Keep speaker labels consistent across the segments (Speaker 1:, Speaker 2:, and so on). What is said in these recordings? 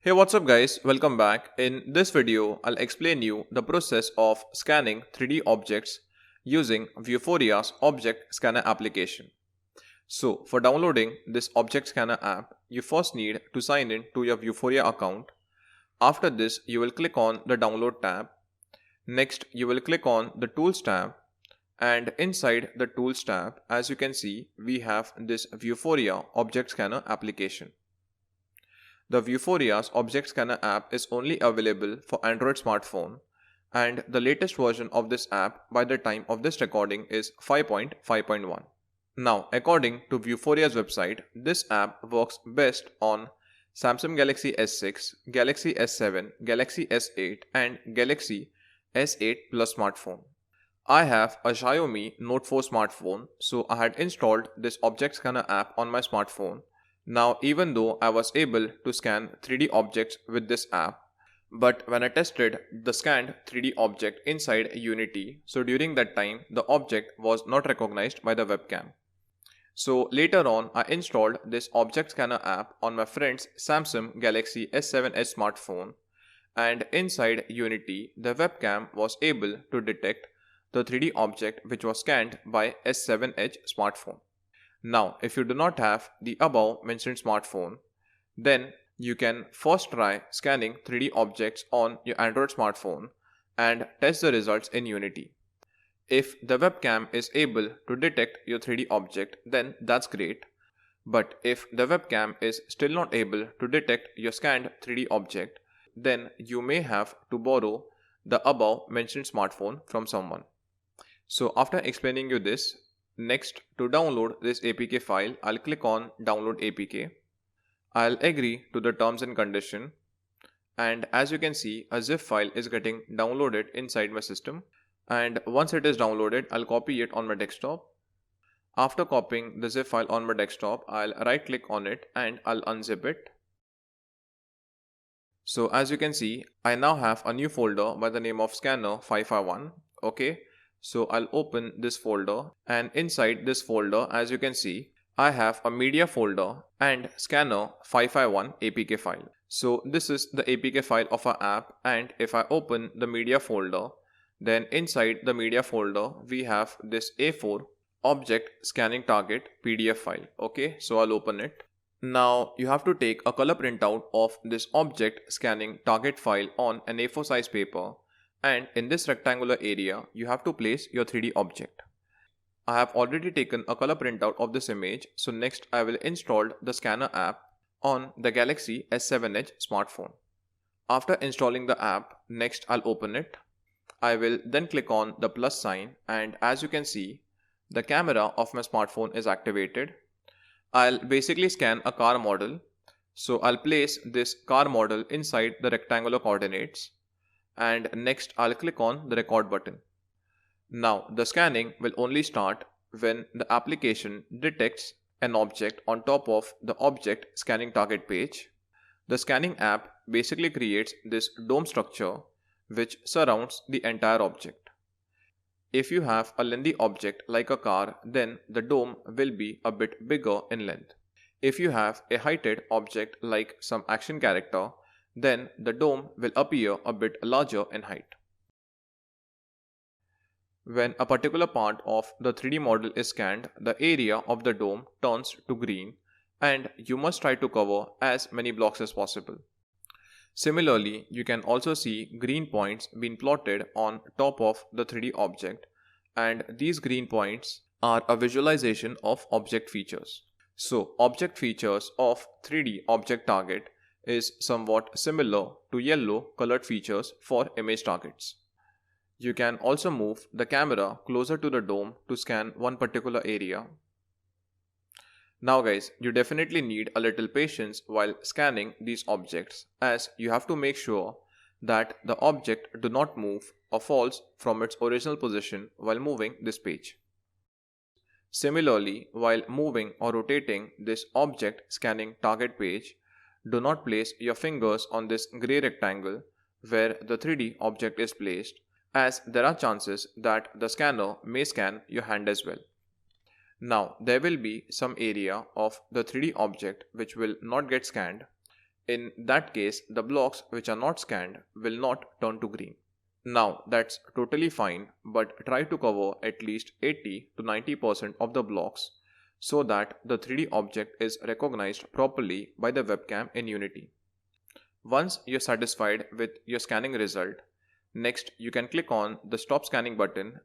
Speaker 1: Hey, what's up guys? Welcome back. In this video, I'll explain you the process of scanning 3D objects using Viewphoria's Object Scanner application. So, for downloading this Object Scanner app, you first need to sign in to your Viewphoria account. After this, you will click on the Download tab. Next, you will click on the Tools tab. And inside the Tools tab, as you can see, we have this Viewphoria Object Scanner application. The Viewphoria's Object Scanner app is only available for Android smartphone, and the latest version of this app by the time of this recording is 5.5.1. Now, according to Viewphoria's website, this app works best on Samsung Galaxy S6, Galaxy S7, Galaxy S8 and Galaxy S8 Plus smartphone. I have a Xiaomi Note 4 smartphone, so I had installed this Object Scanner app on my smartphone. Now, even though I was able to scan 3D objects with this app, but when I tested the scanned 3D object inside Unity, so during that time the object was not recognized by the webcam. So later on, I installed this Object Scanner app on my friend's Samsung Galaxy S7 Edge smartphone, and inside Unity the webcam was able to detect the 3D object which was scanned by S7 Edge smartphone. Now, if you do not have the above mentioned smartphone, then you can first try scanning 3D objects on your Android smartphone and test the results in Unity. If the webcam is able to detect your 3D object, then that's great. But if the webcam is still not able to detect your scanned 3D object, then you may have to borrow the above mentioned smartphone from someone. So after explaining you this, next, to download this APK file, I'll click on Download APK. I'll agree to the terms and condition. And as you can see, a zip file is getting downloaded inside my system. And once it is downloaded, I'll copy it on my desktop. After copying the zip file on my desktop, I'll right click on it and I'll unzip it. So as you can see, I now have a new folder by the name of Scanner 551. Okay. So I'll open this folder, and inside this folder, as you can see, I have a media folder and Scanner 551 APK file. So this is the APK file of our app, and if I open the media folder, then inside the media folder we have this A4 object scanning target PDF file. Okay, so I'll open it. Now you have to take a color printout of this object scanning target file on an A4 size paper. And in this rectangular area, you have to place your 3D object. I have already taken a color printout of this image, so next I will install the scanner app on the Galaxy S7 Edge smartphone. After installing the app, next I'll open it. I will then click on the plus sign, and as you can see, the camera of my smartphone is activated. I'll basically scan a car model, so I'll place this car model inside the rectangular coordinates. And next I'll click on the record button. Now the scanning will only start when the application detects an object on top of the object scanning target page. The scanning app basically creates this dome structure which surrounds the entire object. If you have a lengthy object like a car, then the dome will be a bit bigger in length. If you have a heighted object like some action character, then the dome will appear a bit larger in height. When a particular part of the 3D model is scanned, the area of the dome turns to green, and you must try to cover as many blocks as possible. Similarly, you can also see green points being plotted on top of the 3D object, and these green points are a visualization of object features. So, object features of 3D object target is somewhat similar to yellow colored features for image targets. You can also move the camera closer to the dome to scan one particular area. Now guys, you definitely need a little patience while scanning these objects, as you have to make sure that the object do not move or falls from its original position while moving this page. Similarly, while moving or rotating this object scanning target page, do not place your fingers on this grey rectangle where the 3D object is placed, as there are chances that the scanner may scan your hand as well. Now, there will be some area of the 3D object which will not get scanned, In that case, the blocks which are not scanned will not turn to green. Now that's totally fine, but try to cover at least 80 to 90% of the blocks so that the 3D object is recognized properly by the webcam in Unity. Once you're satisfied with your scanning result, next you can click on the Stop Scanning button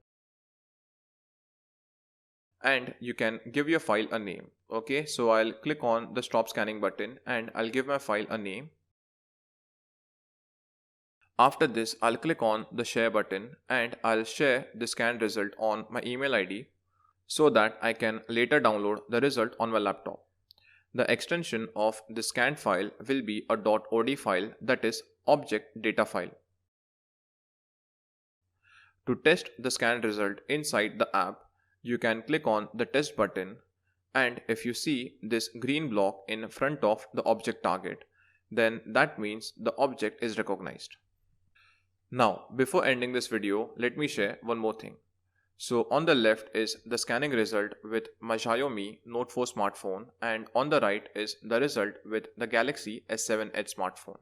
Speaker 1: and you can give your file a name. Okay, so I'll click on the Stop Scanning button and I'll give my file a name. After this, I'll click on the share button and I'll share the scanned result on my email ID so that I can later download the result on my laptop. The extension of the scanned file will be a .od file, that is object data file. To test the scanned result inside the app, you can click on the test button, and if you see this green block in front of the object target, then that means the object is recognized. Now, before ending this video, let me share one more thing. So on the left is the scanning result with my Xiaomi Note 4 smartphone, and on the right is the result with the Galaxy S7 Edge smartphone.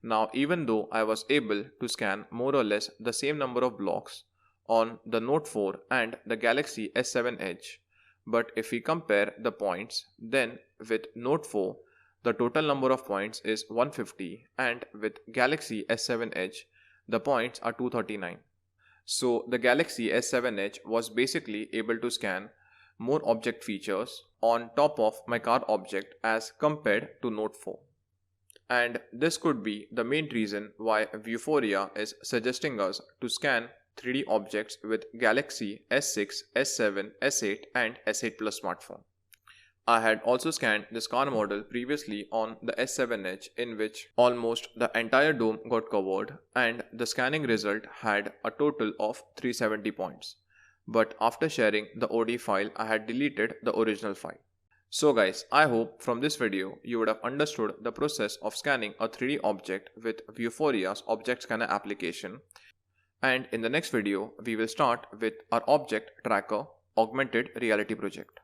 Speaker 1: Now, even though I was able to scan more or less the same number of blocks on the Note 4 and the Galaxy S7 Edge, but if we compare the points, then with Note 4, the total number of points is 150, and with Galaxy S7 Edge, the points are 239. So the Galaxy S7 Edge was basically able to scan more object features on top of my car object as compared to Note 4. And this could be the main reason why Vuforia is suggesting us to scan 3D objects with Galaxy S6, S7, S8 and S8 Plus smartphone. I had also scanned this car model previously on the S7 Edge, in which almost the entire dome got covered and the scanning result had a total of 370 points. But after sharing the OD file, I had deleted the original file. So guys, I hope from this video you would have understood the process of scanning a 3D object with Vuforia's Object Scanner application. And in the next video, we will start with our Object Tracker Augmented Reality project.